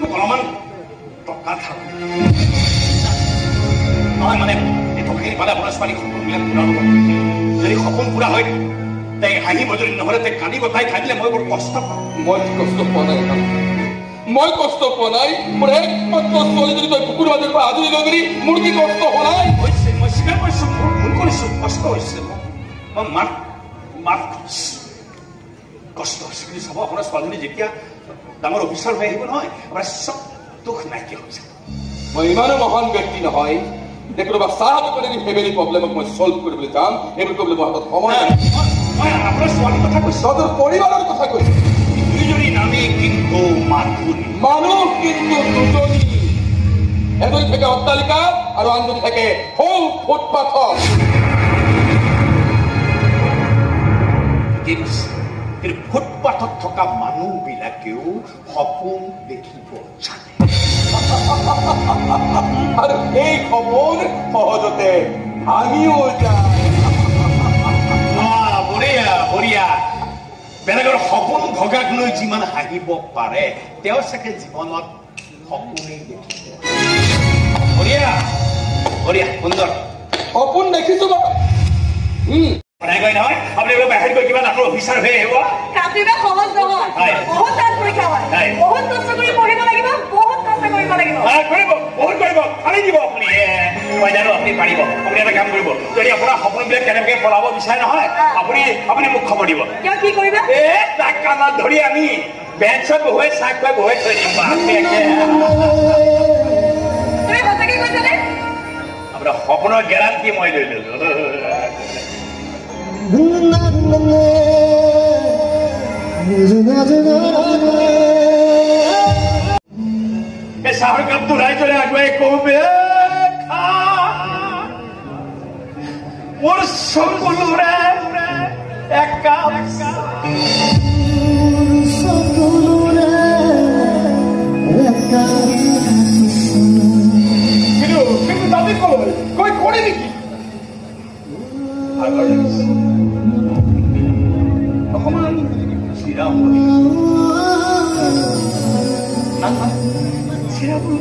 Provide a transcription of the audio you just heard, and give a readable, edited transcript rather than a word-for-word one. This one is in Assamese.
অলপমান টকা থাক নহয় মানে এই টকাখিনি পালে আপোনাৰ ছোৱালী সপোনবিলাক পূৰা হ'ব যদি সপোন পূৰা হয় তাই হাঁহিব যদি নহ'লে তাই কান্দিব তাই কান্দিলে মই বৰ কষ্ট পাওঁ মই কষ্ট পোৱা নাই মই কষ্ট পোৱা নাই মোৰ একমাত্ৰ ছোৱালী যদি তই কুকুৰ মাজৰ পৰা আজৰি লৈ গলি মোৰ কি কষ্ট হোৱা নাই হৈছে মই স্বীকাৰ কৰিছোঁ মোৰ ভুল কৰিছোঁ কষ্ট হৈছে মই মাফ কৰিছোঁ কষ্ট হৈছে কিন্তু চাব আপোনাৰ ছোৱালীজনী যেতিয়া ডাঙৰ অফিচাৰ হৈ আহিব নহয় আপোনাৰ চব দুখ নাইকিয়া হৈছে মই ইমানো মহান ব্যক্তি নহয় যে কোনোবা চাহ কৰি ফেমিলি প্ৰব্লেমক মই চল্ভ কৰিবলৈ যাম এইবোৰ কৰিবলৈ মোৰ হাতত সময় নাই মই আপোনাৰ ছোৱালীৰ কথা কৈছোঁ তোৰ পৰিবাৰৰ কথা কৈছোঁ দুইজনী নামে কিন্তু মানুহ কিন্তু দুজনী এজনী থাকে অট্টালিকা আৰু আনজনী থাকে সৌ ফুটপাথত কিন্তু ফুটপাথত থকা মানুহবিলাকেও সপোন দেখিব জানে আৰু সেই সপোন সহজতে ভাঙিও যায় বঢ়িয়া বঢ়িয়া বেলেগৰ সপোন ভগাক লৈ যিমান হাঁহিব পাৰে তেওঁ চাগে জীৱনত সপোনেই দেখিব বঢ়িয়া বঢ়িয়া সুন্দৰ সপোন দেখিছো নহয় আপুনি বাহিৰত গৈ কিবা ডাঙৰ অফিচাৰ হৈ আহিব কাটিবা সহজ নহয় বহুত টান পৰীক্ষা হয় বহুত কষ্ট কৰি পঢ়িব লাগিব বহুত কষ্ট কৰিব লাগিব কৰিব বহুত কৰিব খালি দিব আপুনি মই জানো আপুনি পাৰিব আপুনি এটা কাম কৰিব যদি আপোনাৰ সপোনবিলাক কেনেকৈ পলাব বিচাৰে নহয় আপুনি মোক খবৰ দিব কিয় কি কৰিবা তাক কাণত ধৰি আমি বেঞ্চত বহুৱাই চাহ খুৱাই বহুৱাই থৈ দিম তুমি সঁচাকৈ কৈছানে আপোনাৰ সপোনৰ গেৰাণ্টি মই লৈ ললো চাহৰ কাপটো ৰাইজৰে আগুৱাই কবে মোৰ সকলোৰে একাপ কিন্তু দাবী কৈ কৰে নেকি অকমান চিৰাম চিৰাবোৰ